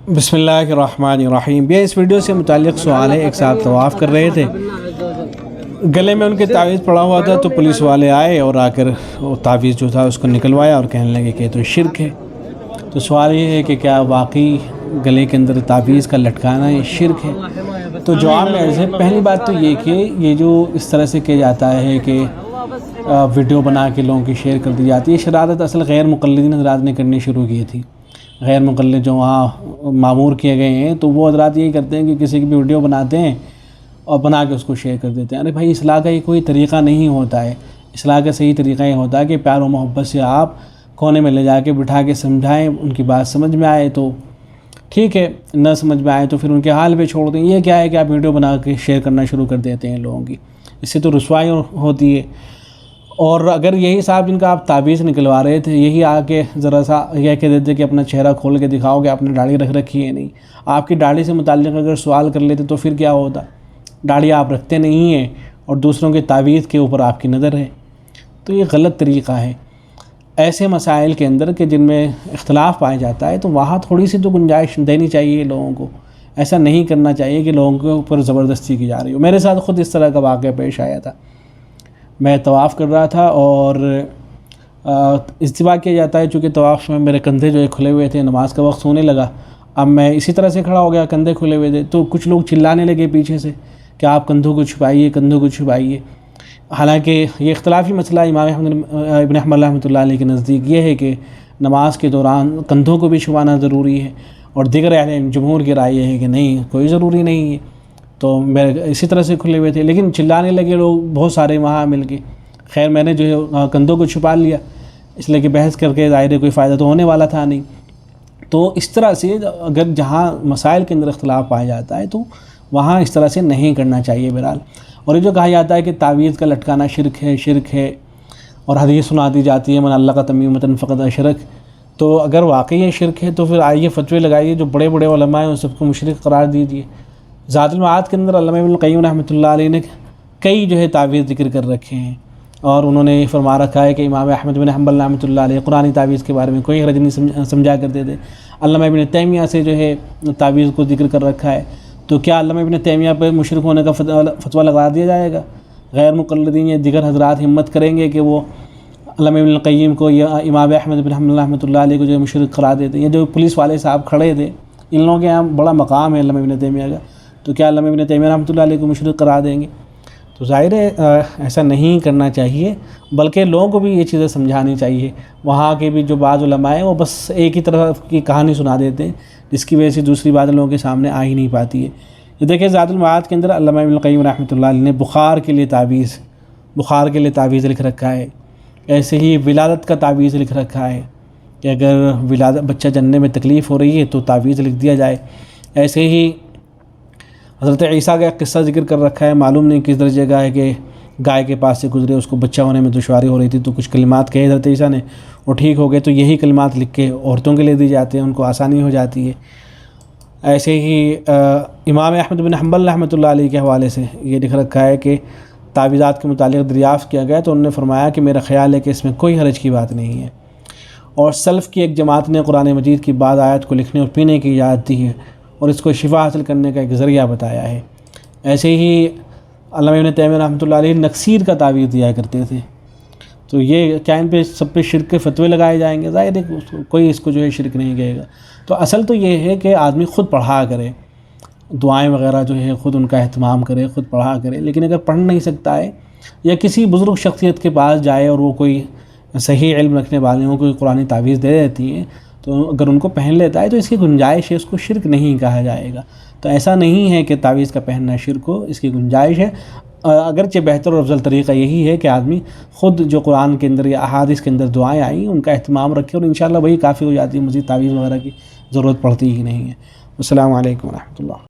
بسم اللہ الرحمن الرحیم۔ یہ اس ویڈیو سے متعلق سوال ہے۔ ایک صاحب طواف کر رہے تھے، گلے میں ان کے تعویذ پڑا ہوا تھا، تو پولیس والے آئے اور آ کر وہ تعویذ جو تھا اس کو نکلوایا اور کہنے لگے کہ تو شرک ہے۔ تو سوال یہ ہے کہ کیا واقعی گلے کے اندر تعویذ کا لٹکانا یہ شرک ہے؟ تو جواب میں ایسے پہلی بات تو یہ کہ یہ جو اس طرح سے کیا جاتا ہے کہ ویڈیو بنا کے لوگوں کی شیئر کر دی جاتی ہے، شرارت اصل غیر مقلدین حضرات نے کرنی شروع کی تھی۔ غیر مقلد جو وہاں معمور کیے گئے ہیں تو وہ حضرات یہی کرتے ہیں کہ کسی کی بھی ویڈیو بناتے ہیں اور بنا کے اس کو شیئر کر دیتے ہیں۔ ارے بھائی، اصلاح کا یہ کوئی طریقہ نہیں ہوتا ہے۔ اصلاح کا صحیح طریقہ یہ ہوتا ہے کہ پیار و محبت سے آپ کونے میں لے جا کے بٹھا کے سمجھائیں، ان کی بات سمجھ میں آئے تو ٹھیک ہے، نہ سمجھ میں آئے تو پھر ان کے حال پہ چھوڑ دیں۔ یہ کیا ہے کہ آپ ویڈیو بنا کے شیئر کرنا شروع کر دیتے ہیں لوگوں کی، اس سے تو رسوائی ہوتی ہے۔ اور اگر یہی صاحب جن کا آپ تعویذ نکلوا رہے تھے یہی آ کے ذرا سا یہ کہہ دیتے کہ اپنا چہرہ کھول کے دکھاؤ کہ آپ نے داڑھی رکھ رکھی ہے، نہیں، آپ کی داڑھی سے متعلق اگر سوال کر لیتے تو پھر کیا ہوتا؟ داڑھی آپ رکھتے نہیں ہیں اور دوسروں کے تعویذ کے اوپر آپ کی نظر ہے، تو یہ غلط طریقہ ہے۔ ایسے مسائل کے اندر کہ جن میں اختلاف پایا جاتا ہے تو وہاں تھوڑی سی تو گنجائش دینی چاہیے لوگوں کو۔ ایسا نہیں کرنا چاہیے کہ لوگوں کے اوپر زبردستی کی جا رہی ہو۔ میرے ساتھ خود اس طرح کا واقعہ پیش آیا تھا۔ میں طواف کر رہا تھا اور اجتماع کیا جاتا ہے، چونکہ طواف میں میرے کندھے جو ہے کھلے ہوئے تھے، نماز کا وقت ہونے لگا، اب میں اسی طرح سے کھڑا ہو گیا، کندھے کھلے ہوئے تھے، تو کچھ لوگ چلانے لگے پیچھے سے کہ آپ کندھوں کو چھپائیے، کندھوں کو چھپائیے۔ حالانکہ یہ اختلافی مسئلہ امام ابن حنبل رحمۃ اللہ علیہ کے نزدیک یہ ہے کہ نماز کے دوران کندھوں کو بھی چھپانا ضروری ہے، اور دیگر اہل جمہور کی رائے یہ ہے کہ نہیں، کوئی ضروری نہیں ہے۔ تو میرے اسی طرح سے کھلے ہوئے تھے، لیکن چلانے لگے لوگ بہت سارے وہاں مل کے۔ خیر میں نے جو ہے کندھوں کو چھپا لیا، اس لیے کہ بحث کر کے ظاہر ہے کوئی فائدہ تو ہونے والا تھا نہیں۔ تو اس طرح سے اگر جہاں مسائل کے اندر اختلاف پایا جاتا ہے تو وہاں اس طرح سے نہیں کرنا چاہیے بہرحال۔ اور یہ جو کہا جاتا ہے کہ تعویذ کا لٹکانا شرک ہے، اور حدیث سنا دی جاتی ہے من علق تمیمۃ فقد اشرک، تو اگر واقعی یہ شرک ہے تو پھر آئیے فتوے لگائیے، جو بڑے بڑے علماء ہیں ان سب کو مشرک قرار دیجیے۔ زاد المعاد کے اندر علامہ ابن القیم رحمۃ اللہ علیہ نے کئی جو ہے تعویذ ذکر کر رکھے ہیں، اور انہوں نے یہ فرما رکھا ہے کہ امام احمد بن حنبل رحمۃ اللہ علیہ قرآنی تعویذ کے بارے میں کوئی حرج نہیں سمجھا کرتے تھے۔ علامہ ابن تیمیہ سے جو ہے تعویذ کو ذکر کر رکھا ہے، تو کیا علامہ ابن تیمیہ پہ مشرک ہونے کا فتویٰ لگا دیا جائے گا؟ غیر مقلدین یا دیگر حضرات ہمت کریں گے کہ وہ علامہ ابن القیم کو یا امام احمد بن حنبل رحمۃ اللہ علیہ کو جو ہے مشرک قرار دیتے ہیں؟ یہ جو پولیس والے صاحب کھڑے تھے، ان لوگوں کے یہاں بڑا مقام ہے علامہ ابن تیمیہ کا، تو کیا علامہ ابن تیمیہ رحمۃ اللہ علیہ کو مشرک قرار دیں گے؟ تو ظاہر ہے ایسا نہیں کرنا چاہیے، بلکہ لوگوں کو بھی یہ چیزیں سمجھانی چاہیے۔ وہاں کے بھی جو بعض علماء ہیں وہ بس ایک ہی طرف کی کہانی سنا دیتے ہیں، جس کی وجہ سے دوسری بات لوگوں کے سامنے آ ہی نہیں پاتی ہے۔ یہ دیکھیں زاد المعاد کے اندر علامہ ابن القیم رحمۃ اللہ علیہ نے بخار کے لیے تعویذ لکھ رکھا ہے۔ ایسے ہی ولادت کا تعویذ لکھ رکھا ہے کہ اگر بچہ جننے میں تکلیف ہو رہی ہے تو تعویذ لکھ دیا جائے۔ ایسے ہی حضرت عیسیٰ کا ایک قصہ ذکر کر رکھا ہے، معلوم نہیں کس درجے کا ہے، کہ گائے کے پاس سے گزرے، اس کو بچہ ہونے میں دشواری ہو رہی تھی، تو کچھ کلمات کہے حضرت عیسیٰ نے، وہ ٹھیک ہو گئے، تو یہی کلمات لکھ کے عورتوں کے لیے دی جاتے ہیں، ان کو آسانی ہو جاتی ہے۔ ایسے ہی امام احمد بن حنبل رحمۃ اللہ علیہ کے حوالے سے یہ لکھ رکھا ہے کہ تعویذات کے متعلق دریافت کیا گیا تو انہوں نے فرمایا کہ میرا خیال ہے کہ اس میں کوئی حرج کی بات نہیں ہے، اور سلف کی ایک جماعت نے قرآن مجید کی بعض آیات کو لکھنے اور پینے کی اجازت دی ہے، اور اس کو شفا حاصل کرنے کا ایک ذریعہ بتایا ہے۔ ایسے ہی علامہ ابن تیمیہ رحمۃ اللہ علیہ نکسیر کا تعویذ دیا کرتے تھے، تو یہ کیا ان پہ سب پہ شرک کے فتوے لگائے جائیں گے؟ ظاہر ہے کوئی اس کو جو ہے شرک نہیں کہے گا۔ تو اصل تو یہ ہے کہ آدمی خود پڑھا کرے، دعائیں وغیرہ جو ہے خود ان کا اہتمام کرے، خود پڑھا کرے۔ لیکن اگر پڑھ نہیں سکتا ہے یا کسی بزرگ شخصیت کے پاس جائے اور وہ کوئی صحیح علم رکھنے والے ہوں، کوئی قرآنی تعویذ دے دیتی ہیں، تو اگر ان کو پہن لیتا ہے تو اس کی گنجائش ہے، اس کو شرک نہیں کہا جائے گا۔ تو ایسا نہیں ہے کہ تعویذ کا پہننا شرک ہو، اس کی گنجائش ہے۔ اگرچہ بہتر اور افضل طریقہ یہی ہے کہ آدمی خود جو قرآن کے اندر یا احادیث کے اندر دعائیں آئیں ان کا اہتمام رکھے، اور انشاءاللہ وہی کافی ہو جاتی ہے، مزید تعویذ وغیرہ کی ضرورت پڑتی ہی نہیں ہے۔ السلام علیکم ورحمۃ اللہ۔